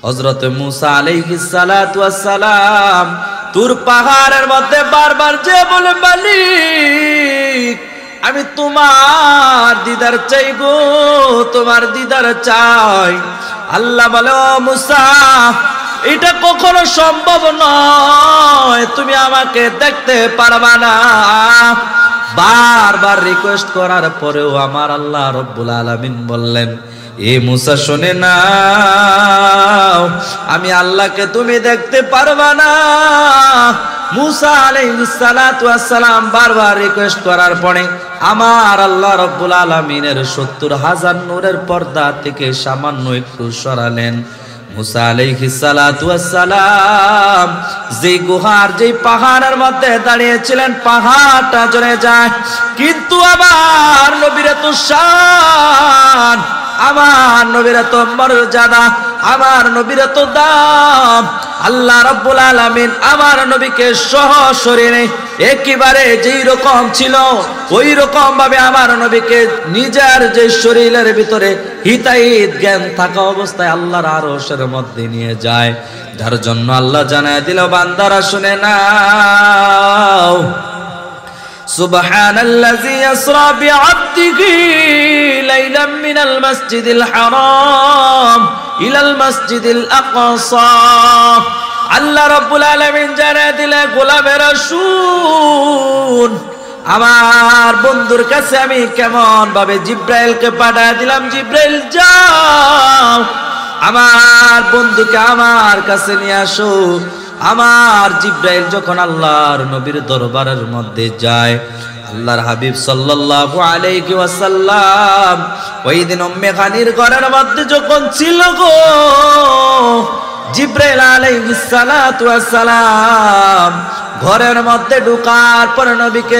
হযরত মুসা আলাইহিস সালাতু ওয়াস সালাম তুর পাহাড়ের মধ্যে বারবার যে বলে, মালিক আমি তোমার দিদার চাই গো, তোমার দিদার চাই। আল্লাহ বলে, ও মুসা এটা কখনো সম্ভব নয়, তুমি আমাকে দেখতে পারবা না। বারবার রিকোয়েস্ট করার পরেও আমার আল্লাহ রব্বুল আলামিন বললেন, এ মুসা শুনে নাও, আমি আল্লাহকে তুমি দেখতে পারবা না। মুসা আলাইহিস সালাতু ওয়াস সালাম বারবার রিকোয়েস্ট করার পরে আমার আল্লাহ রব্বুল আলামিনের ৭০,০০০ নূরের পর্দা থেকে সামান্য একটু সরালেন। মুসা আলাইহিস সালাতু ওয়াস সালাম যে গুহার যে পাহাড়ের মধ্যে দাঁড়িয়েছিলেন, পাহাড়টা জ্বলে যায়, কিন্তু আমার নবীর তো শান, আমার নবীর তো মর্যাদা, আমার নবীর তো দাম। আল্লাহ রাব্বুল আলামিন আমার নবীকে সশরীরে একেবারে যেই রকম ছিল ওই রকম ভাবে আমার নবীকে নিজের যে শরীরের ভিতরে হিতাহিত জ্ঞান থাকা অবস্থায় আল্লাহর আরশের মধ্যে নিয়ে যায়, যার জন্য আল্লাহ জানায় দিল, বান্দারা শুনে নাও, সুবহানাল্লাযী ইসরা বিআবদিহি লাইলাম মিনাল মাসজিদিল হারাম ইলাল মাসজিদিল আকসা। আল্লাহ রাব্বুল আলামিন জানায় দিলে, গোলামেরা শুন, আমার বন্ধুর কাছে আমি কেমন ভাবে জিব্রাইলকে পাঠিয়ে দিলাম, জিব্রাইল যাও আমার বন্ধুকে আমার কাছে নিয়ে আসো। আমার জিব্রাইল যখন আল্লাহর নবীর দরবারের মধ্যে যায়, আল্লাহর হাবিব সাল্লাল্লাহু আলাইহি ওয়াসাল্লাম ওই দিন উম্মে খানির ঘরের মধ্যে যখন ছিল গো, জিব্রাইল আলাইহিস সালাতু ওয়াস সালাম ঘরের মধ্যে ঢোকার পর নবীকে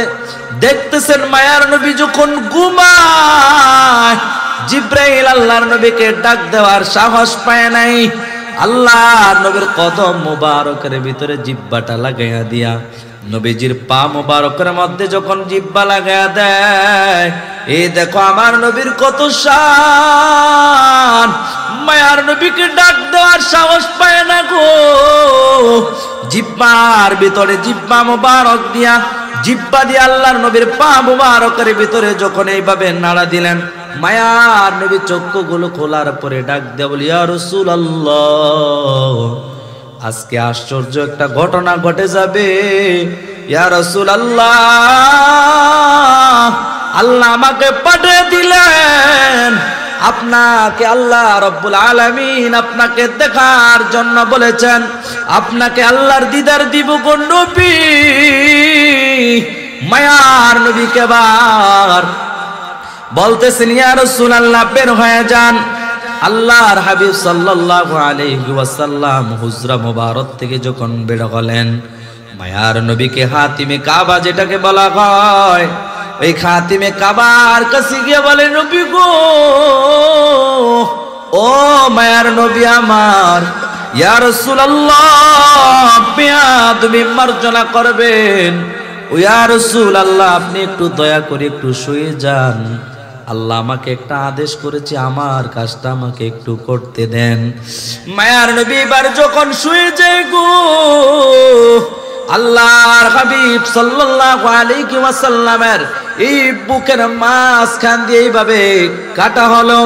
দেখতেছেন, মায়ার নবী যখন ঘুমায়, জিব্রাইল আল্লাহর নবীকে ডাক দেওয়ার সাহস পায় নাই। আল্লাহর নবীর কদম মুবারকের ভিতরে জিহ্বাটা লাগাইয়া দিয়া নবীজির পা মুবারকের মধ্যে যখন জিহ্বা লাগাইয়া দেয়, এই দেখো আমার নবীর কত শান, মায়ার নবীকে ডাক দেওয়ার সাহস পায় না গো। জিহ্বার ভিতরে জিহ্বা মুবারক দিয়া, জিহ্বা দিয়ে আল্লাহর নবীর পা মুবারকের ভিতরে যখন এইভাবে নাড়া দিলেন, মায়ার নবী চক্ষুগুলো খোলার পরে ডাক দেয়া বলি, ইয়া রাসূলুল্লাহ আজকে আশ্চর্য একটা ঘটনা ঘটে যাবে। ইয়া রাসূলুল্লাহ আল্লাহ আমাকে পাঠিয়ে দিলেন, আপনাকে আল্লাহ রাব্বুল আলামিন আপনাকে দেখার জন্য বলেছেন, আপনাকে আল্লাহর দিদার দিব গো নবী। মায়ার নবীকে বার বলতেছেন, ইয়া রাসূলুল্লাহ বের হয়ে যান। আল্লাহর হাবিব সাল্লাল্লাহু আলাইহি ওয়াসাল্লাম হুজরা মুবারক থেকে যখন বের হলেন, মায়ার নবীকে হাতিমে কাবা যেটাকে বলা হয়, ওই খাতিমে কাবার কাছে গিয়ে বলে, নবী গো, ও মায়ার নবী আমার, ইয়া রাসূলুল্লাহ তুমি মার্জনা করবেন, ও ইয়া রাসূলুল্লাহ আপনি একটু দয়া করে একটু শুয়ে যান, আল্লাহ আমাকে একটা আদেশ করেছে, আমার কাজটা আমাকে একটু করতে দেন। মায়ার নবী এবার যখন শুয়ে যায় গো, আল্লাহর হাবিব সাল্লাল্লাহু আলাইহি ওয়াসাল্লামের এই বুকের মাঝখান দিয়ে এইভাবে কাটা হলো।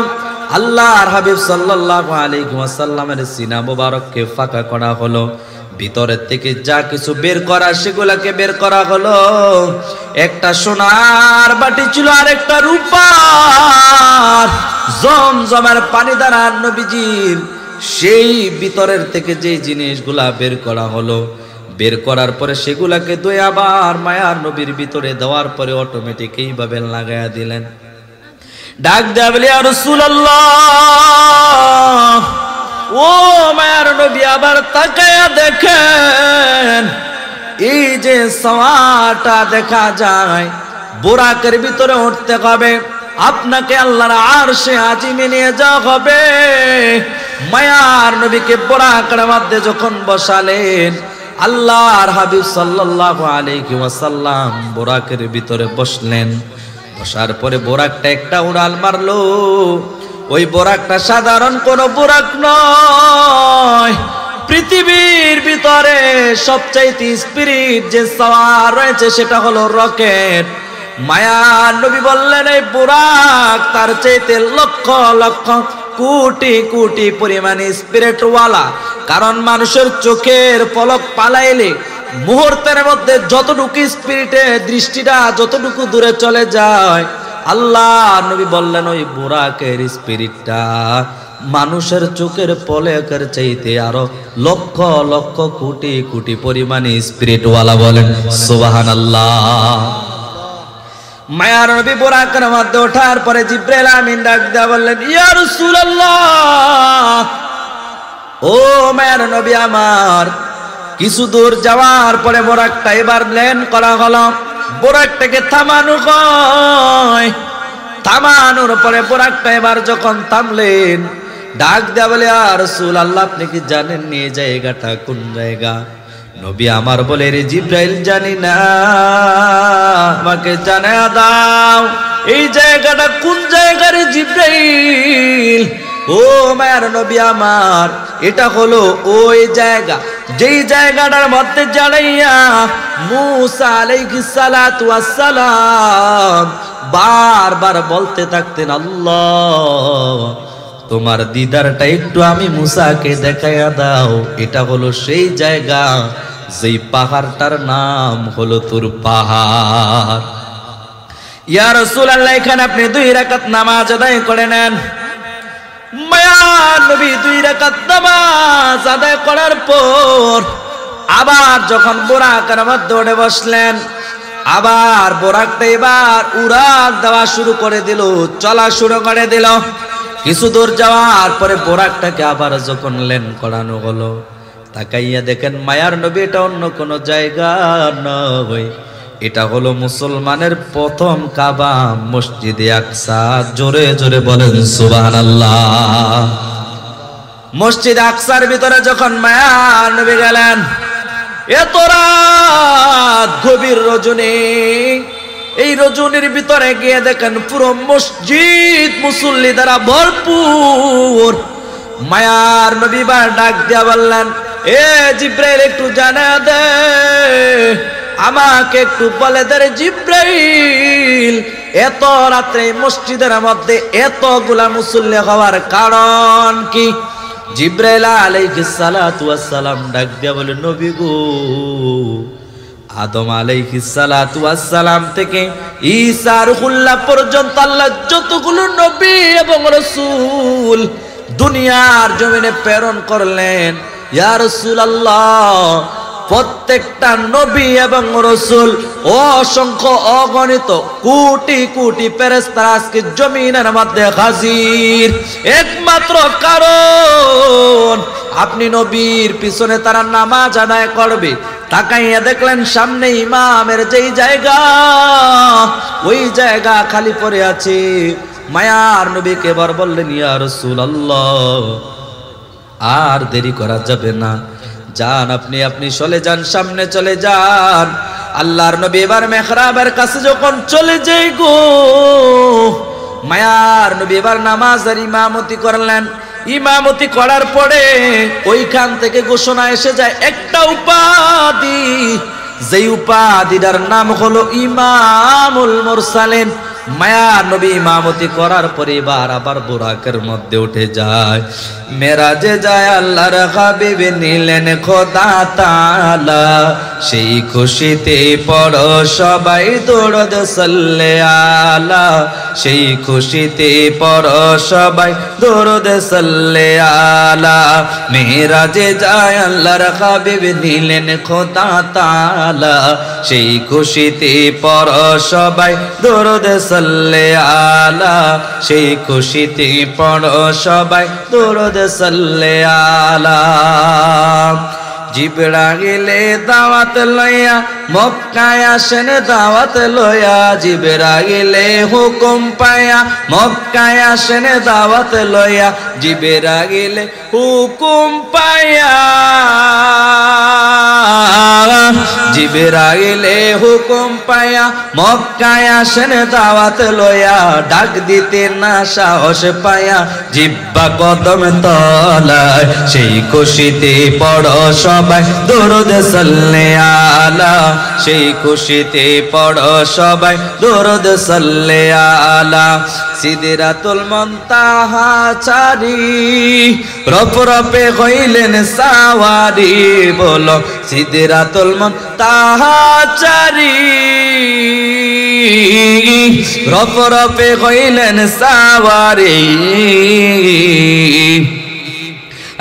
আল্লাহর হাবিব সাল্লাল্লাহু আলাইহি ওয়াসাল্লামের সিনা মুবারককে ফাঁকা করা হলো, ভিতরের থেকে যা কিছু বের করা সেগুলাকে বের করা হলো। একটা সোনার বাটি ছিল আর একটা রূপার, জমজমের পানি দ্বারা নবীজির সেই ভিতরের থেকে যে জিনিসগুলা বের করা হলো, বের করার পরে সেগুলাকে ধুয়ে আবার মায়ার নবীর ভিতরে দেওয়ার পরে অটোমেটিক এইভাবে লাগাইয়া দিলেন। ডাক দেয়া বলে, ইয়া রাসূলুল্লাহ ও মায়ার নবী আবার তাকায়া দেখেন, এই যে সওয়াটা দেখা যায়, বুরাকের ভিতরে উঠতে হবে, আপনাকে আল্লাহর আরশে আজিমে নিয়ে যাওয়া হবে। মায়ার নবীকে বুরাকের মধ্যে যখন বসালেন, আল্লাহর হাবিব সাল্লাল্লাহু আলাইহি ওয়াসাল্লাম বুরাকের ভিতরে বসলেন। বসার পরে বুরাকটা একটা উড়াল মারলো। ওই বোরাকটা সাধারণ কোন বোরাক নয়, পৃথিবীর ভিতরে সবচাইতে স্পিরিট যে সাওয়ার রয়েছে সেটা হলো রকেট। মায়ার নবী বললেন এই বুরাক তার চাইতে লক্ষ লক্ষ কোটি কোটি পরিমাণে স্পিরিটওয়ালা। কারণ মানুষের চোখের পলক পালাইলে মুহূর্তের মধ্যে যতটুকু স্পিরিটে দৃষ্টিটা যতটুকু দূরে চলে যায়, আল্লাহ নবী বললেন ওই বুরাকের স্পিরিটটা মানুষের চোখের পলকের চাইতে আরো লক্ষ লক্ষ কোটি কোটি পরিমাণে স্পিরিটওয়ালা। বলেন সুবহানাল্লাহ। মায়ার নবী বুরাকের মধ্যে ওঠার পরে জিবরাইল আমিন ডাক দেয়া বললেন ইয়া রাসূলুল্লাহ, ও মায়ার নবী আমার। কিছু দূর যাওয়ার পরে বুরাকটা এবার ল্যান্ড করা হলো। বুরাকটাকে থামানো হয়। থামানোর পরে বুরাকটা এবার যখন থামলেন, ডাক দেয়া বলে ইয়া রাসূলুল্লাহ, আপনি কি জানেন এই জায়গাটা কোন জায়গা? নবী আমার বলে রে জিবরাইল, জানি না, আমাকে জানায়া দাও এই জায়গাটা কোন জায়গা রে জিবরাইল। ও মায়ার নবী আমার, এটা হলো ওই জায়গা যেই জায়গাটার মধ্যে জানাইয়া মূসা আলাইহিস সালাতু ওয়াস সালাম বারবার বলতে থাকতেন আল্লাহ তোমার দিদারটা একটু আমি মূসাকে দেখাইয়া দাও। এটা হলো সেই জায়গা যেই পাহাড়টার নাম হলো তুর পাহাড়। ইয়া রাসূলুল্লাহ, এখানে আপনি 2 রাকাত নামাজ আদায় করে নেন। মায়ার নবী 2 রাকাত নামাজ আদায় করার পর আবার যখন বুরাকের মধ্যে উঠে বসলেন, আবার বুরাকটা এবার উড়াল দেওয়া শুরু করে দিল, চলা শুরু করে দিল। কিছু দূর যাওয়ার পরে বুরাকটাকে আবার যখন ল্যান্ড করানো হলো, তাকাইয়া দেখেন মায়ার নবী এটা অন্য কোন জায়গা নয়, এটা হলো মুসলমানের প্রথম কাবা মসজিদে আকসা। জোরে জোরে বলেন সুবহানাল্লাহ। মসজিদ আকসার ভিতরে যখন মায়ার নবী গেলেন, এত রাত গভীর রজনী, এই রজনীর ভিতরে গিয়ে দেখেন পুরো মসজিদ মুসল্লি দ্বারা ভরপুর। মায়ার নবী বার ডাক দিয়া বললেন এ জিবরাইল, একটু জানা দে, আমাকে একটু বলে দে রে জিবরাইল, এত রাত্রে মসজিদের মধ্যে এতগুলা মুসল্লি হওয়ার কারণ কি? জিবরাইল আলাইহিস সালাতু ওয়াস সালাম ডাক দিয়া বলে নবী গো, আদম আলাইহিস সালাতু ওয়াস সালাম থেকে ঈসা রুহুল্লাহ পর্যন্ত আল্লাহ যতগুলো নবী এবং রাসূল দুনিয়ার জমিনে প্রেরণ করলেন, ইয়া রাসূলুল্লাহ, প্রত্যেকটা নবী এবং রাসূল অসংখ্য অগণিত কোটি কোটি ফেরেশতা আজকে জমিনের মধ্যে হাজির। একমাত্র কারণ আপনি নবীর পিছনে তারা নামাজ আদায় করবে। তাকাইয়া দেখলেন সামনে ইমামের যেই জায়গা, ওই জায়গা খালি পড়ে আছে। মায়ার নবীকে এবার বললেন ইয়া রাসূলুল্লাহ, আর দেরি করা যাবে না, যান আপনি আপনি চলে যান, সামনে চলে যান। আল্লাহর নবী এবার মেহরাবের কাছে যখন চলে যাই গো, মায়ার নবী এবার নামাজের ইমামতি করলেন। ইমামতি করার পরে ওইখান থেকে ঘোষণা এসে যায় একটা উপাধি, যেই উপাধিটার নাম হলো ইমামুল মুরসালিন। মায়ার নবী ইমামতি করার পরে এবার আবার বুরাকের মধ্যে উঠে যায়। মেরাজে যায় আল্লাহর হাবিব নিলেন খোদা তাআলা, সেই খুশিতে পড়ো সবাই দরুদ সাল্লে আলা, সেই খুশিতে পড়ো সবাই দরুদ সাল্লে আলা। মেরাজে যায় আল্লাহর হাবিব নিলেন খোদা তাআলা, সেই খুশিতে পড়ো সবাই দরুদ সাল্লে আলা, সেই খুশিতে পড়ো সবাই দরুদ সাল্লে আলা। জিবরাইলে দাওয়াত লইয়া মক্কায় আসেন দাওয়াত লইয়া, জিবরাইলে হুকুম পায়া মক্কায় আসেন দাওয়াত লইয়া, জিবরাইলে হুকুম পায়া জিবরাইলে হুকুম পায়া মক্কায় আসেন দাওয়াত লয়া, ডাক দিতে না সাহস পায়া জিব্বা কদম তলায়, সেই খুশিতে পড়ো সবাই দরুদ সাল্লে আলা, সেই খুশিতে পড়ো সবাই দরুদ সাল্লে আলা। সিদরাতুল মুনতাহা চারি রপ রপে হইলেন সাওয়ারি, বলো সিদরাতুল মুনতাহা চারি রপ রপে হইলেন সাওয়ারি।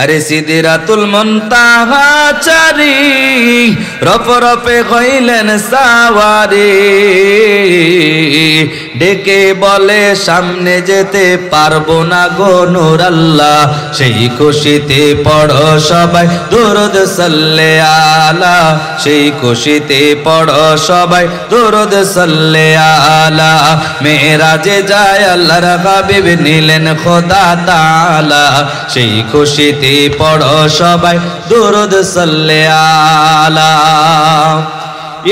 আরে সিদরাতুল মুনতাহা চারি রপ রপে হইলেন সাওয়ারি, ডেকে বলে সামনে যেতে পারবো না গো নূর আল্লাহ, সেই খুশিতে পড়ো সবাই দরুদ সাল্লে আলা, সেই খুশিতে পড়ো সবাই দরুদ সাল্লে আলা। মেরাজে যায় আল্লাহর হাবিব নিলেন খোদা তাআলা, সেই খুশিতে পড়ো সবাই দরুদ সাল্লে আলা।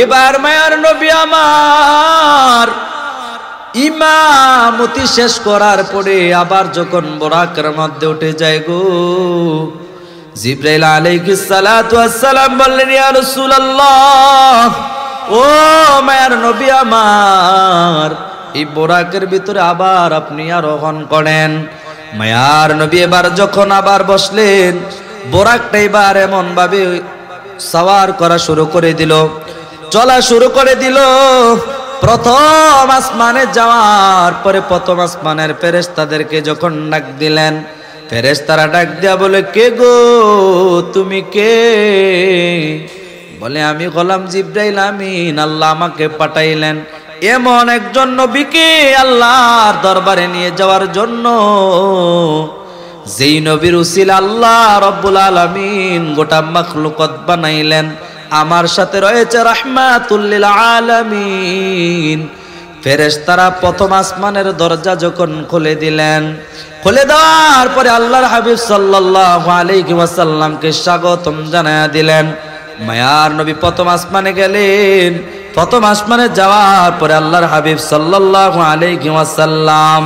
এবার মায়ার নবী আমার ইমামতি শেষ করার পরে আবার যখন বুরাকের মধ্যে উঠে যায় গো, জিবরাইল আলাইহিস সালাতু ওয়াস সালাম বললেন, ইয়া রাসূলুল্লাহ, ও মায়ার নবী আমার, এই বুরাকের ভিতরে আবার আপনি আরোহণ করেন। মায়ার নবী এবার যখন আবার বসলেন, বুরাকটা এবার এমন ভাবে সওয়ার করা শুরু করে দিল, চলা শুরু করে দিল। প্রথম আসমানে যাওয়ার পরে প্রথম আসমানের ফেরেশতাদেরকে যখন ডাক দিলেন, ফেরেশতারা ডাক দিয়া বলে, কে গো তুমি কে? বলে, আমি গোলাম জিবরাইল আমিন, আল্লাহ আমাকে পাঠাইলেন এমন একজন নবীকে আল্লাহর দরবারে নিয়ে যাওয়ার জন্য, যেই নবীর উসিলা আল্লাহ রব্বুল আলামিন গোটা মাখলুকাত বানাইলেন। আমার সাথে রয়েছে রাহমাতুল লিল আলামিন। ফেরেশতারা প্রথম আসমানের দরজা যখন খুলে দিলেন, খুলে দেওয়ার পরে আল্লাহর হাবিব সাল্লাল্লাহু আলাইহি ওয়াসাল্লামকে স্বাগতম জানায়া দিলেন। মায়ার নবী প্রথম আসমানে গেলেন। প্রথম আসমানে যাওয়ার পরে আল্লাহর হাবিব সাল্লাল্লাহু আলাইহি ওয়াসাল্লাম,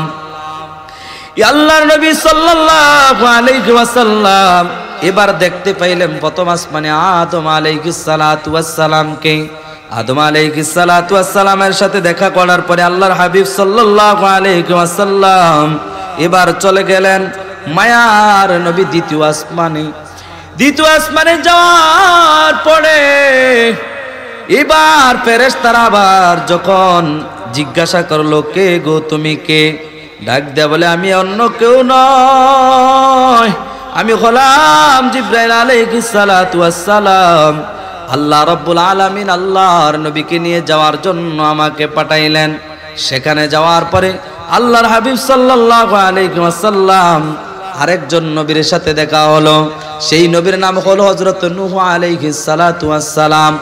আল্লাহর নবী সাল্লাল্লাহু আলাইহি ওয়াসাল্লাম এবার দেখতে পাইলেন প্রথম আসমানে আদম আলাইহিস সালাতু ওয়াস সালামকে। আদম আলাইহিস সালাতু ওয়াস সালামের সাথে দেখা করার পরে আল্লাহর হাবিব সাল্লাল্লাহু আলাইহি ওয়াসাল্লাম এবার চলে গেলেন মায়ার নবী দ্বিতীয় আসমানে। দ্বিতীয় আসমানে যাওয়ার পরে এবার ফেরেশতারা আবার যখন জিজ্ঞাসা করলো, কে গো তুমি কে? ডাক দেয়া বলে, আমি অন্য কেউ নয়, আমি গোলাম জিবরাইল আলাইহিস সালাতু ওয়াস সালাম। আল্লাহ রাব্বুল আলামিন আল্লাহর নবীকে নিয়ে যাওয়ার জন্য আমাকে পাঠাইলেন। সেখানে যাওয়ার পরে আল্লাহর হাবিব সাল্লাল্লাহু আলাইহি ওয়াসাল্লাম আরেকজন নবীর সাথে দেখা হলো। সেই নবীর নাম হলো হযরত নূহ আলাইহিস সালাতু ওয়াস সালাম।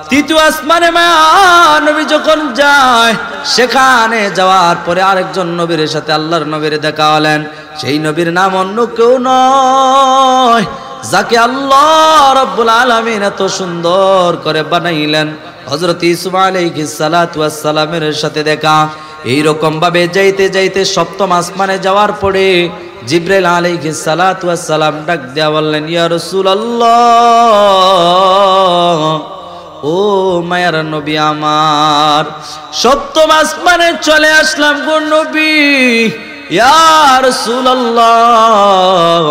তৃতীয় আসমানে মায়ার নবী যখন যায়, সেখানে যাওয়ার পরে আরেকজন নবীর সাথে আল্লাহর নবীর দেখা হলেন। সেই নবীর নাম অন্য কেউ নয়, যাকে আল্লাহ রাব্বুল আলামিন এত সুন্দর করে বানাইলেন, হযরত ইউসুফ আলাইহিস সালাতু ওয়াস সালামের সাথে দেখা। এইরকম ভাবে যাইতে যাইতে সপ্তম আসমানে যাওয়ার পরে জিবরাইল আলাইহিস সালাতু ওয়াস সালাম ডাক দেয়া বললেন, ইয়া রাসূলুল্লাহ, ও মায়ার নবী আমার, সপ্তম আসমানে চলে আসলাম গো নবী, ইয়া রাসূলুল্লাহ।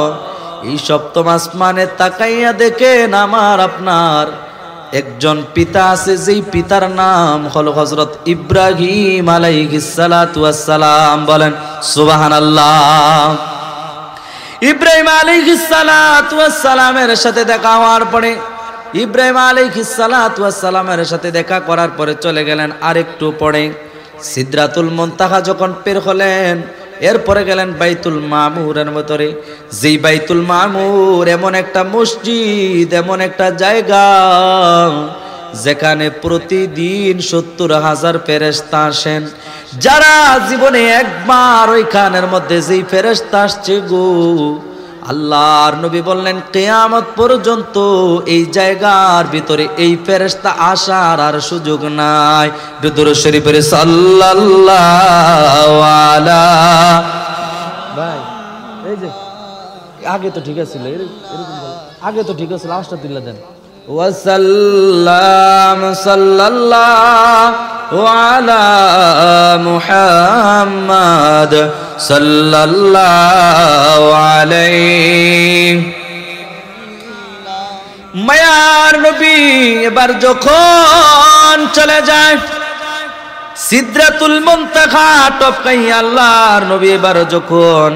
এই সপ্তম আসমানে তাকাইয়া দেখেন আমার আপনার একজন পিতা আছে, যেই পিতার নাম হলো হযরত ইব্রাহিম আলাইহিস সালাতু ওয়াস সালাম। বলেন সুবহানাল্লাহ। ইব্রাহিম আলাইহিস সালাতু ওয়াস সালামের সাথে দেখা হওয়ার পরে, ইব্রাহিম আলাইহিস সালাতু ওয়াস সালামের সাথে দেখা করার পরে চলে গেলেন আরেকটু পরে সিদরাতুল মুনতাহা যখন পের হলেন, এরপরে গেলেন বাইতুল মামুরের ভিতরে। যেই বাইতুল মামুর এমন একটা মসজিদ, এমন একটা জায়গা যেখানে প্রতিদিন ৭০,০০০ ফেরেশতা আসেন। যারা জীবনে একবার ওইখানের মধ্যে যেই ফেরেশতা আসছে গো, আল্লাহর নবী বললেন কিয়ামত পর্যন্ত এই জায়গার ভিতরে এই ফেরেশতা আসার আর সুযোগ নাই। দুরূদ শরীফের সাল্লাল্লাহু আলা ভাই এই যে আগে তো ঠিক আছিল, এরকম আগে তো ঠিক আছিল, আওয়াজটা তুলে দেন। ওয়াসাল্লাম সাল্লাল্লাহু আলা মুহাম্মাদ সাল্লাল্লাহু আলাইহি। মায়ার নবী এবার যখন চলে যায় সিদরাতুল মুনতাহা টপকাই, আল্লাহর নবী এবার যখন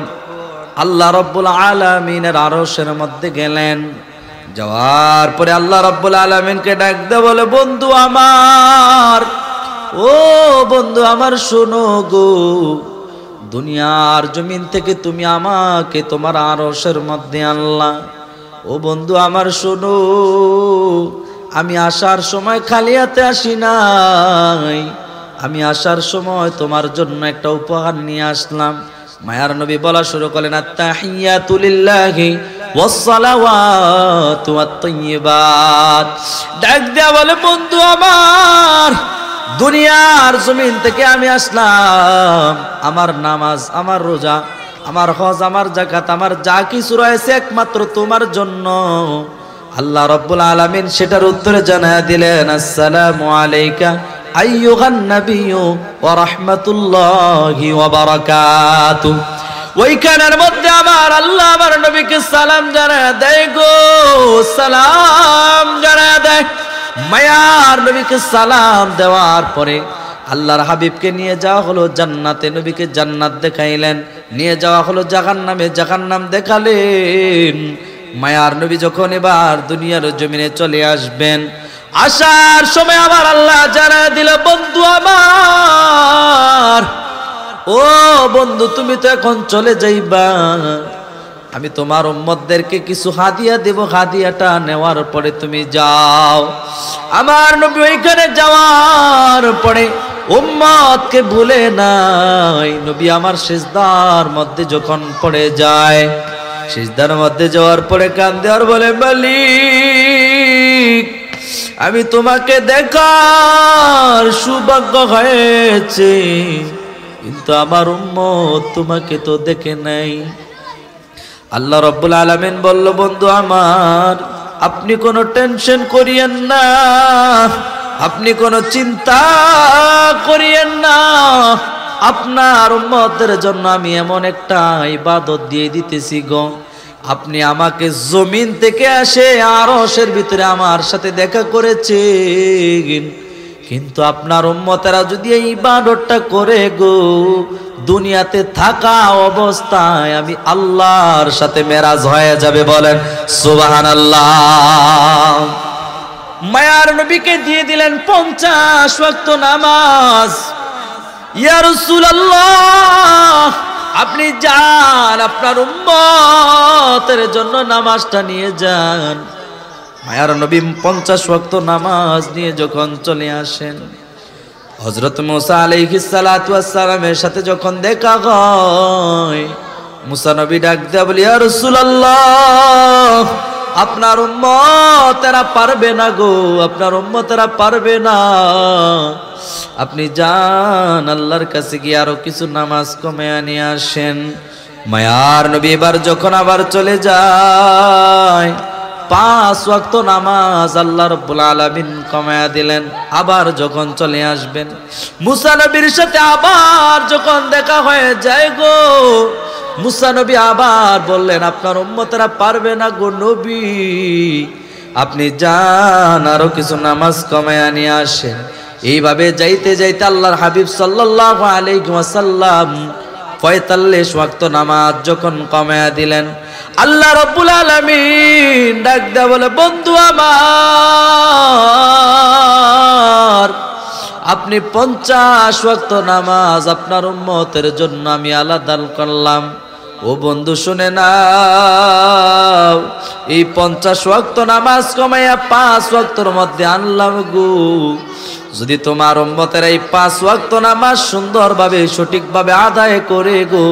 আল্লাহ রাব্বুল আলামিনের আরশের মধ্যে গেলেন, যাওয়ার পরে আল্লাহ রাব্বুল আলামিনকে ডাক দিয়ে বলে বন্ধু আমার, ও বন্ধু আমার শোনো গো, দুনিয়ার জমিন থেকে তুমি আমাকে তোমার আরশের মধ্যে আনলা। ও বন্ধু আমার শোনো, আমি আসার সময় খালি হাতে আসি নাই, আমি আসার সময় তোমার জন্য একটা উপহার নিয়ে আসলাম। মায়ার নবী বলা শুরু করলেন আত্তাহিয়াতু লিল্লাহি ওয়াসসালাওয়াতু ওয়াত-তাইয়্যিবাত। ডাক দেয়া বলে বন্ধু আমার, দুনিয়ার জমিন থেকে আমি আসলাম, আমার নামাজ, আমার রোজা, আমার হজ, আমার যাকাত, আমার যা কিছু রয়েছে একমাত্র তোমার জন্য। আল্লাহ রাব্বুল আলামিন সেটার উত্তরে জানায়া দিলেন আসসালামু আলাইকা আইয়ুহান নাবিয়্যু ওয়া রাহমাতুল্লাহি ওয়া বারাকাতুহু। ওইখানের মধ্যে আমার আল্লাহ আমার নবীকে সালাম জানায়া দেয় গো, সালাম জানায়া দেয়। মায়ার নবীকে সালাম দেওয়ার পরে আল্লাহর হাবিবকে নিয়ে যাওয়া হলো জান্নাতে, নবীকে জান্নাত দেখাইলেন, নিয়ে যাওয়া হলো জাহান্নামে, জাহান্নাম দেখালেন। মায়ার নবী যখন এবার দুনিয়ার জমিনে চলে আসবেন, আসার সময় আবার আল্লাহ জানা দিল বন্ধু আমার, ও বন্ধু তুমি তো এখন চলে যাইবা, আমি তোমার উম্মতদেরকে কিছু হাদিয়া দেব, হাদিয়াটা নেওয়ার পরে তুমি যাও। আমার নবী ওইখানে যাওয়ার পরে উম্মতকে ভুলে নাই, নবী আমার সিজদার মধ্যে যখন পড়ে যায়, সিজদার মধ্যে যাওয়ার পরে কান্দে আর বলে মালিক, আমি তোমাকে দেখার সৌভাগ্য হয়েছে, কিন্তু আমার উম্মত তোমাকে তো দেখে নাই। আল্লাহ রাব্বুল আলামিন বলল বন্ধু আমার, আপনি কোনো টেনশন করিয়েন না, আপনি কোনো চিন্তা করিয়েন না, আপনার উম্মতের জন্য আমি এমন একটা ইবাদত দিয়ে দিতেছি গো, আপনি আমাকে জমিন থেকে আসে আরশের ভিতরে আমার সাথে দেখা করেছেন, কিন্তু আপনার উম্মতেরা যদি এই ইবাদতটা করে গো, দুনিয়াতে থাকা অবস্থায় আমি আল্লাহর সাথে মেরাজ হয়ে যাবে। বলেন সুবহানাল্লাহ। মায়ার নবীকে দিয়ে দিলেন 50 ওয়াক্ত নামাজ। ইয়া রাসূলুল্লাহ, আপনি যান, আপনার উম্মতের জন্য নামাজটা নিয়ে যান। মায়ার নবী 50 ওয়াক্ত নামাজ নিয়ে যখন চলে আসেন, হযরত মুসা আলাইহিস সালাতু ওয়াস সালামের সাথে যখন দেখা হয়, মুসা নবী ডাক দেয়া বলে ইয়া রাসূলুল্লাহ, আপনার উম্মতেরা পারবে না গো, আপনার উম্মতেরা পারবে না, আপনি যান আল্লাহর কাছে গিয়ে আরো কিছু নামাজ কমিয়ে নিয়ে আসেন। মায়ার নবী এবার যখন আবার চলে যায়, 5 ওয়াক্ত নামাজ আল্লাহ রাব্বুল আলামিন কমায়া দিলেন। আবার যখন চলে আসবেন, মুসা নবীর সাথে আবার যখন দেখা হয়ে যায় গো, মুসা নবী আবার বললেন আপনার উম্মতেরা পারবে না গো নবী, আপনি যান আরো কিছু নামাজ কমায়া নিয়ে আসেন। এইভাবে যাইতে যাইতে আল্লাহর হাবিব সাল্লাল্লাহু আলাইহি ওয়াসাল্লাম 45 ওয়াক্ত নামাজ যখন কমায়া দিলেন, আল্লাহ রাব্বুল আলামিন ডাক দেয়া বলে বন্ধু আমার, আপনি 50 ওয়াক্ত নামাজ আপনার উম্মতের জন্য আমি আলাদা করলাম, ও বন্ধু শুনে নাও, এই 50 ওয়াক্ত নামাজ কমাইয়া 5 ওয়াক্তর মধ্যে আনলাম গো। যদি তোমার উম্মতের এই 5 ওয়াক্ত নামাজ সুন্দরভাবে সঠিকভাবে আদায় করে গো,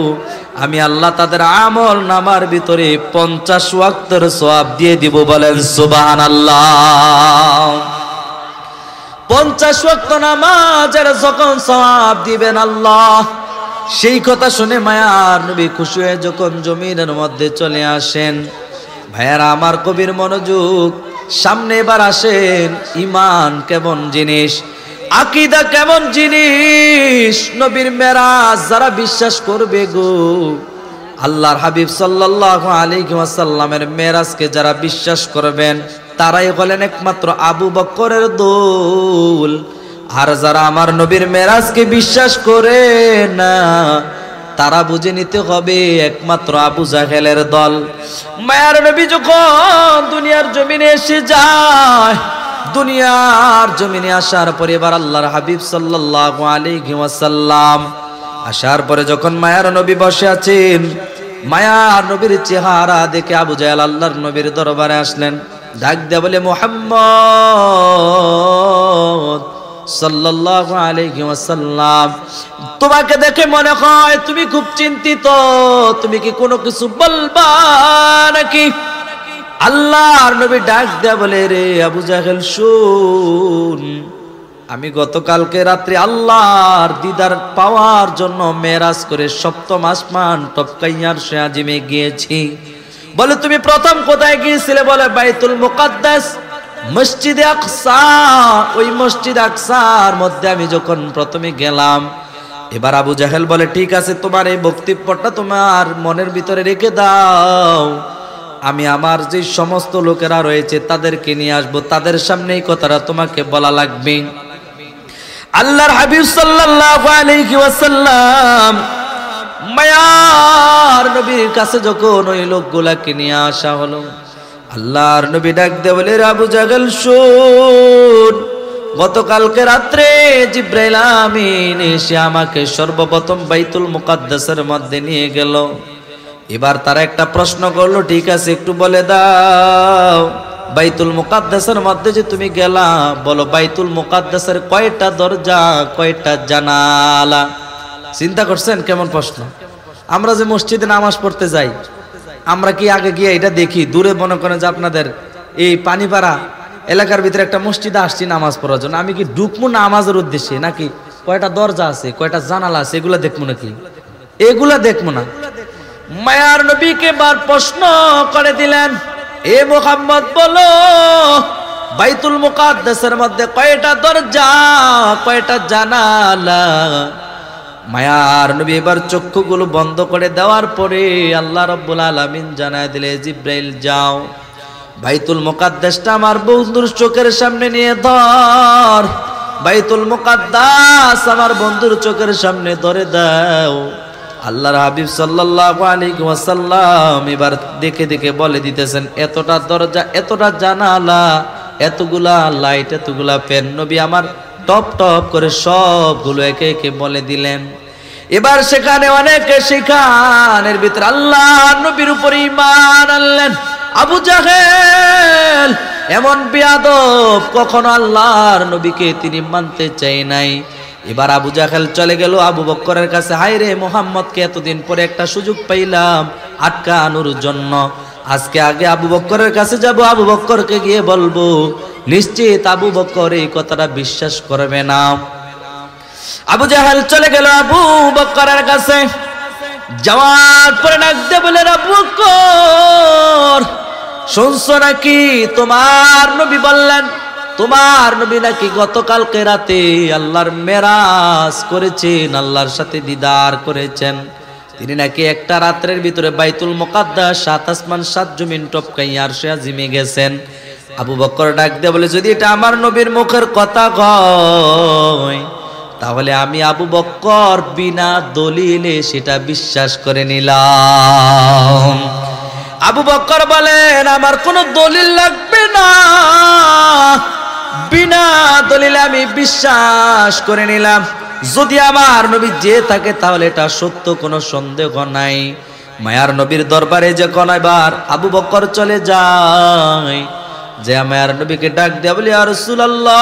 আমি আল্লাহ তাদের আমল নামার ভিতরে 50 ওয়াক্তের সওয়াব দিয়ে দিব। বলেন সুবহানাল্লাহ। 50 ওয়াক্ত নামাজের যখন সওয়াব দিবেন আল্লাহ, সেই কথা শুনে মায়ার নবী খুশি হয়ে যখন জমিনের মধ্যে চলে আসেন। ভাইয়ারা আমার, কবির মনোযোগ, সামনে এবার আসেন। ঈমান কেমন জিনিস, আকীদা কেমন জিনিস, নবীর মেরাজ যারা বিশ্বাস করবে গো, আল্লাহর হাবিব সাল্লাল্লাহু আলাইহি ওয়াসাল্লামের মেরাজকে যারা বিশ্বাস করবেন, তারাই হলেন একমাত্র আবু বকরের দল। আর যারা আমার নবীর মেরাজকে বিশ্বাস করে না, তারা বুঝে নিতে হবে একমাত্র আবু জাহেলের দল। মায়ার নবী যখন দুনিয়ার জমিনে এসে যায়, দুনিয়ার জমিনে আসার পরে এবার আল্লাহর হাবিব সাল্লাল্লাহু আলাইহি ওয়াসাল্লাম আসার পরে যখন মায়ার নবী বসে আছেন, মায়ার নবীর চেহারা দেখে আবু জাহেল আল্লাহর নবীর দরবারে আসলেন। ডাক দিয়ে বলে, মুহাম্মদ সাল্লাল্লাহু আলাইহি ওয়াসাল্লাম, তোমাকে দেখে মনে হয় তুমি খুব চিন্তিত, তুমি কি কোনো কিছু বলবা নাকি? আল্লাহর নবী ডাক দেয়া বলে, রে আবু জাহেল শুন, আমি গতকালকে রাত্রে আল্লাহর দিদার পাওয়ার জন্য মেরাজ করে 7ম আসমান টপকাইয়ার সে আজিমে গিয়েছি। বলে, তুমি প্রথম কোথায় গিয়েছিলে? বলে, বাইতুল মুকাদ্দাস, মসজিদে আকসা। ওই মসজিদ আকসার মধ্যে আমি যখন প্রথমে গেলাম। এবার আবু জাহেল বলে, ঠিক আছে, তোমার এই বক্তব্যটা তোমার মনের ভিতরে রেখে দাও, আমি আমার যে সমস্ত লোকেরা রয়েছে তাদেরকে নিয়ে আসবো, তাদের সামনে এই কথাটা তোমাকে বলা লাগবে। আল্লাহর হাবিব সাল্লাল্লাহু আলাইহি ওয়াসাল্লাম মায়ার নবীর কাছে যখন ওই লোকগুলাকে নিয়ে আসা হলো, আল্লাহর নবী ডাক দিয়ে বলে, আবু জাহেল শুন, গতকালকে রাত্রে জিব্রাইল আমিন এসে আমাকে সর্বপ্রথম বাইতুল মুকাদ্দাসের মধ্যে নিয়ে গেল। এবার তারা একটা প্রশ্ন করলো, ঠিক আছে, একটু বলে দাও, বাইতুল মুকাদ্দাসের মধ্যে যে তুমি গেলা, বলো বাইতুল মুকাদ্দাসের কয়টা দরজা, কয়টা জানালা? চিন্তা করছেন কেমন প্রশ্ন? আমরা যে মসজিদে নামাজ পড়তে যাই, আমরা কি আগে গিয়ে এটা দেখি? দূরে মনে করেন যে আপনাদের এই পানিপাড়া এলাকার ভিতরে একটা মসজিদে আসছি নামাজ পড়ার জন্য, আমি কি ঢুকবো নামাজের উদ্দেশ্যে, নাকি কয়টা দরজা আছে, কয়টা জানালা আছে, এগুলা দেখবো নাকি? এগুলা দেখবো না। মায়ার নবীকে বার প্রশ্ন করে দিলেন, এ মুহাম্মদ বলো, বাইতুল মুকাদ্দাসের মধ্যে কয়টা দরজা, কয়টা জানালা? মায়ার নবী এবার চক্ষুগুলো বন্ধ করে দেওয়ার পরে আল্লাহ রাব্বুল আলামিন জানায় দিলে, জিব্রাইল যাও, বাইতুল মুকাদ্দাসটা আমার বন্ধুর চোখের সামনে নিয়ে ধর, বাইতুল মুকাদ্দাস আমার বন্ধুর চোখের সামনে ধরে দাও। আল্লাহর হাবিব সাল্লাল্লাহু আলাইহি ওয়াসাল্লাম এবার দেখে দেখে বলে দিতেছেন, এতটা দরজা, এতটা জানালা, এতগুলা লাইট, এতগুলা ফ্যান। নবী আমার টপ টপ করে সবগুলো একে একে বলে দিলেন। এবার সেখানে অনেকে সেখানের ভিতরে আল্লাহ নবীর উপর ঈমান আনলেন। আবু জাহেল এমন বেয়াদব, কখনো আল্লাহর নবীকে তিনি মানতে চাই নাই। এবার আবু জাহেল চলে গেল আবু বকরের কাছে, হায় রে মুহাম্মদকে এতদিন পরে একটা সুযোগ পাইলাম আটকানোর জন্য, আজকে আগে আবু বকরের কাছে যাব, আবু বকরকে গিয়ে বলবো, নিশ্চিত আবু বকর এই কথাটা বিশ্বাস করবে না। আবু জাহেল চলে গেল আবু বকরের কাছে, যাওয়ার পরে ডাকতে বলে, আবু বকর শুনছো নাকি, তোমার নবী বললেন, তোমার নবী নাকি গতকালকে রাতে আল্লাহর মেরাজ করেছেন, আল্লাহর সাথে দিদার করেছেন, তিনি নাকি একটা রাত্রের ভিতরে বাইতুল মুকাদ্দাস 7 আসমান 7 জমিন টপকাইয়া আরশে আজিমে গেছেন। আবু বকর ডাক দিয়ে বলে, যদি এটা আমার নবীর মুখের কথা হয়, তাহলে আমি আবু বকর বিনা দলিলে সেটা বিশ্বাস করে নিলাম। আবু বকর বলেন, আমার কোনো দলিল লাগবে না, বিনা দলিলে আমি বিশ্বাস করে নিলাম। যদি আমার নবী যে থাকে তাহলে এটা সত্য, কোনো সন্দেহ নাই। মায়ার নবীর দরবারে যখন এবার আবু বকর চলে যায়, যে মায়ার নবীকে ডাক দেয়া বলি, ইয়া রাসূলুল্লাহ,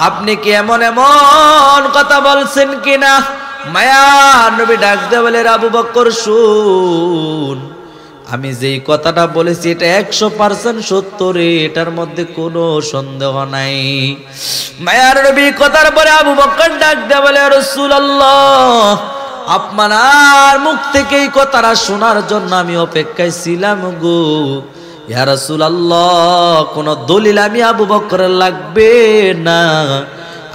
আপনি কি এমন এমন কথা বলছেন কিনা? মায়ার নবী ডাক দেয়া বলে, আবু বকর শুন, আমি যেই কথাটা বলেছি এটা 100% সত্য রে, এটার মধ্যে কোনো সন্দেহ নাই। মায়ার নবী কথার পরে আবু বকর ডাক দেয়া বলে, রাসূলুল্লাহ, আপনার মুখ থেকে এই কথাটা শোনার জন্য আমি অপেক্ষায় ছিলাম গো। ইয়া রাসূলুল্লাহ, কোন দলিল আমি আবু বকরের লাগবে না,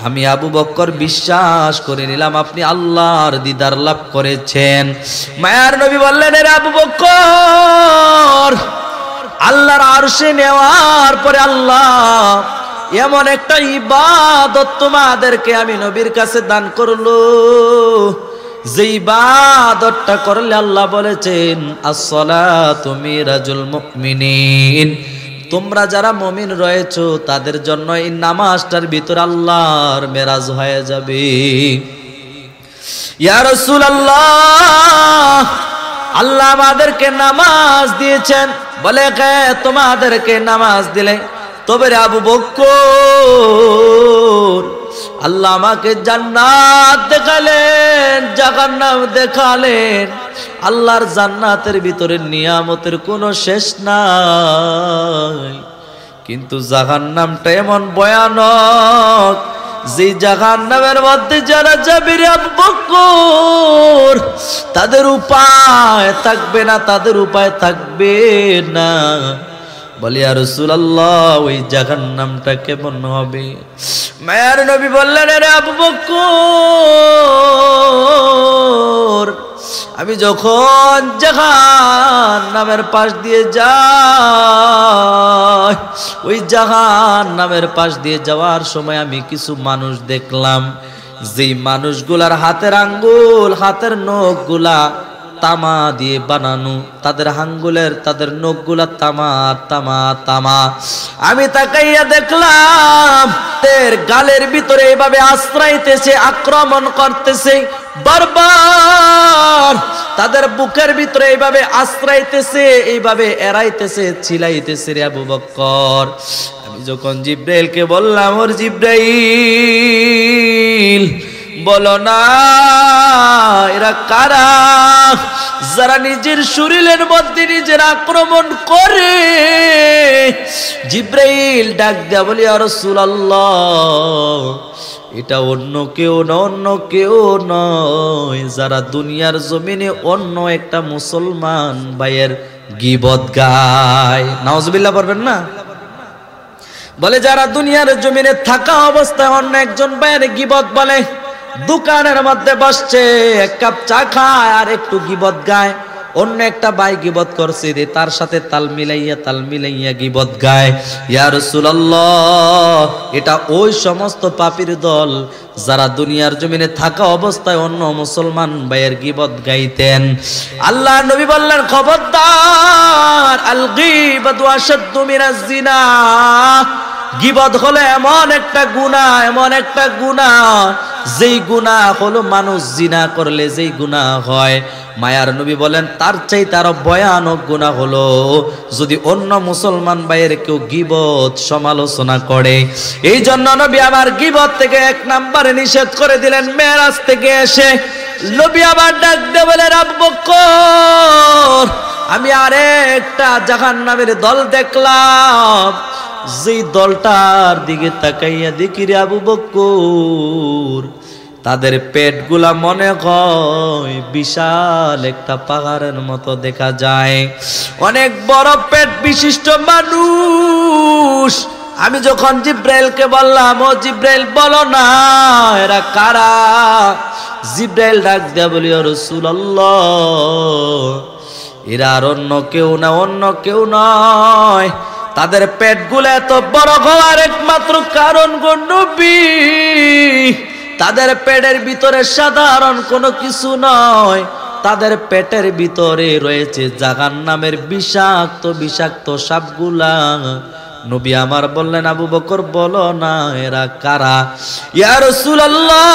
আমি আবু বকর বিশ্বাস করে নিলাম আপনি আল্লাহর দিদার লাভ করেছেন। মায়ার নবী বললেন, রে আবু বকর, আল্লাহর আরশে নেওয়ার পরে আল্লাহ এমন একটা ইবাদত তোমাদেরকে আমি নবীর কাছে দান করলো, যে ইবাদতটা করলে আল্লাহ বলেছেন, as-salatu মিরাজুল মুমিনিন, তোমরা যারা মুমিন রয়েছো তাদের জন্য এই নামাজটার ভিতর আল্লাহর মেরাজ হয়ে যাবে। ইয়া রাসূলুল্লাহ, আল্লাহ আমাদেরকে নামাজ দিয়েছেন, বলে কে তোমাদেরকে নামাজ দিলে? তবে রে আবু বকর, আল্লাহ আমাকে জান্নাত দেখালেন, জাহান্নাম দেখালেন। আল্লাহর জান্নাতের ভিতরে নিয়ামতের কোনো শেষ নাই, কিন্তু জাহান্নামটা এমন ভয়ানক, যে জাহান্নামের মধ্যে যারা যাবে রে আবু বকর, তাদের উপায় থাকবে না, তাদের উপায় থাকবে না। বলি, ইয়া রাসূলুল্লাহ, ওই জাহান্নামটা কেমন হবে? মায়ার নবী বললেন, রে আবু বকর, আমি যখন জাহান্নামের পাশ দিয়ে যাই, ওই জাহান্নামের পাশ দিয়ে যাওয়ার সময় আমি কিছু মানুষ দেখলাম, যেই মানুষগুলার হাতের আঙ্গুল, হাতের নখগুলা তামা দিয়ে বানানো, তাদের আঙ্গুলের, তাদের নখগুলা তামা তামা তামা। আমি তাকাইয়া দেখলাম তাদের গালের ভিতরে এইভাবে আশ্রাইতেছে, আক্রমণ করতেছে বারবার, তাদের বুকের ভিতরে এইভাবে আশ্রাইতেছে, এইভাবে এড়াইতেছে, ছিলাইতেছে রে আবু বকর। আমি যখন জিব্রাইলকে বললাম, ওর জিব্রাইল, বলো না এরা কারা, যারা নিজের শরীরের মধ্যে নিজের আক্রমণ করে? জিব্রাইল ডাক দেয়া বলি, ইয়া রাসূলুল্লাহ, এটা অন্য কেউ না, অন্য কেউ নয়, যারা দুনিয়ার জমিনে অন্য একটা মুসলমান ভাইয়ের গীবত গায়। নাউজুবিল্লাহ পড়বেন না? বলে যারা দুনিয়ার জমিনে থাকা অবস্থায় অন্য একজন ভাইয়ের গীবত বলে, দোকানের মধ্যে বসছে, এক কাপ চা খায় আর একটু গীবত গায়, অন্য একটা ভাই গীবত করছে, তার সাথে তাল মিলাইয়া গীবত গায়। ইয়া রাসূলুল্লাহ, এটা ওই সমস্ত পাপীর দল যারা দুনিয়ার জমিনে থাকা অবস্থায় অন্য মুসলমান ভাইয়ের গীবত গাইতেন। আল্লাহ নবী বললেন, খবরদার, আল গীবাতু আশাদ্দু মিনাজ জিনা, গীবত হলো এমন একটা গুনাহ, এমন একটা গুনাহ, যেই গুনাহ হলো মানুষ জিনা করলে যেই গুনাহ হয়, মায়ার নবী বলেন তার চাইতে আরো ভয়ানক গুনাহ হলো যদি অন্য মুসলমান ভাইয়ের কেউ গীবত সমালোচনা করে। এই জন্য নবী আমার গীবত থেকে 1 নম্বরে নিষেধ করে দিলেন। মেরাজ থেকে এসে নবী আবার ডাক দিয়ে বলেন, আবু বকর, আমি আরেকটা জাহান্নামের দল দেখলাম, যেই দলটার দিকে তাকাইয়া দেখি রে আবু বকর, তাদের পেটগুলা মনে হয় বিশাল একটা পাহাড়ের মতো দেখা যায়, অনেক বড় পেট বিশিষ্ট মানুষ। আমি যখন জিব্রাইলকে বললাম, ও জিব্রাইল, বলো না এরা কারা? জিব্রাইল ডাক দেয়া বলি, ও রাসূলুল্লাহ, এরা আর অন্য কেউ না, অন্য কেউ নয়, তাদের পেটগুলো এত বড় হওয়ার একমাত্র কারণ গো নবী, তাদের পেটের ভিতরে সাধারণ কোনো কিছু নয়, তাদের পেটের ভিতরে রয়েছে জাহান্নামের বিষাক্ত বিষাক্ত সাপগুলা, নবী আমার বললেন, আবু বকর বলো না এরা কারা? ইয়া রাসূলুল্লাহ,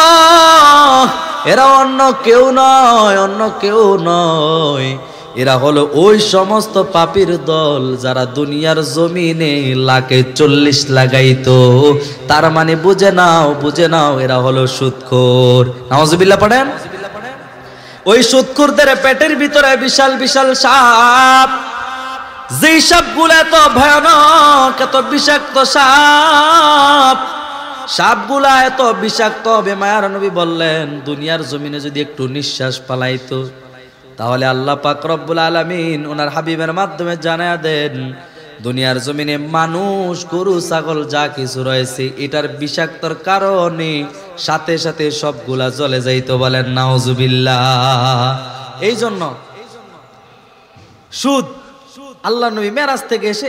এরা অন্য কেউ নয়, অন্য কেউ নয়, এরা হলো ওই সমস্ত পাপীর দল যারা দুনিয়ার জমিনে লাখে 40 লাগাইতো। তার মানে বুঝে নাও এরা হলো সুদখোর। নাউজুবিল্লাহ পড়েন। ওই সুদখোরদের পেটের ভিতরে বিশাল বিশাল সাপ, যেই সাপগুলো এত ভয়ানক, এত বিষাক্ত সাপ, সাপগুলা এত বিষাক্ত হবে, মায়ার নবী বললেন দুনিয়ার জমিনে যদি একটু নিঃশ্বাস পালাইতো তাহলে আল্লাহ পাক রব্বুল আলামিন ওনার হাবিবের মাধ্যমে জানায়া দেন দুনিয়ার জমিনে মানুষ, গরু, ছাগল যা কিছু রয়েছে এটার বিষাক্তর কারণে সাথে সাথে সবগুলা জ্বলে যাইতো। বলেন নাউজুবিল্লাহ। এই জন্য সুদ, আল্লাহ নবী মেরাজ থেকে এসে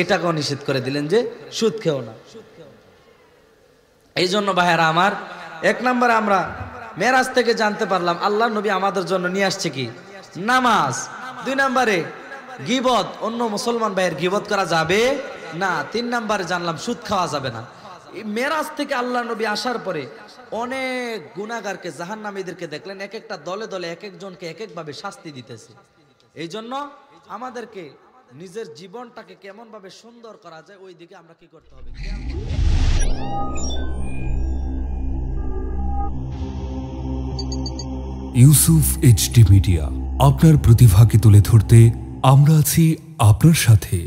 এটাকেও নিষেধ করে দিলেন যে সুদ খেও না। এই জন্য ভাইয়েরা আমার, এক নম্বরে আমরা মেরাজ থেকে জানতে পারলাম আল্লাহ নবী আমাদের জন্য নিয়ে আসছে কি? নামাজ। 2 নম্বরে গীবত, অন্য মুসলমান ভাইয়ের গীবত করা যাবে না। 3 নম্বরে জানলাম সুদ খাওয়া যাবে না। মেরাজ থেকে আল্লাহ নবী আসার পরে অনেক গুনাহগারকে, জাহান্নামীদেরকে দেখলেন এক একটা দলে দলে এক একজনকে এক একভাবে শাস্তি দিতেছে। এই জন্য আমাদেরকে নিজের জীবনটাকে কেমন ভাবে সুন্দর করা যায় ওই দিকে আমরা কি করতে হবে? ইউসুফ এইচডি মিডিয়া, আপনার প্রতিভাকে তুলে ধরতে আমরা আছি আপনার সাথে।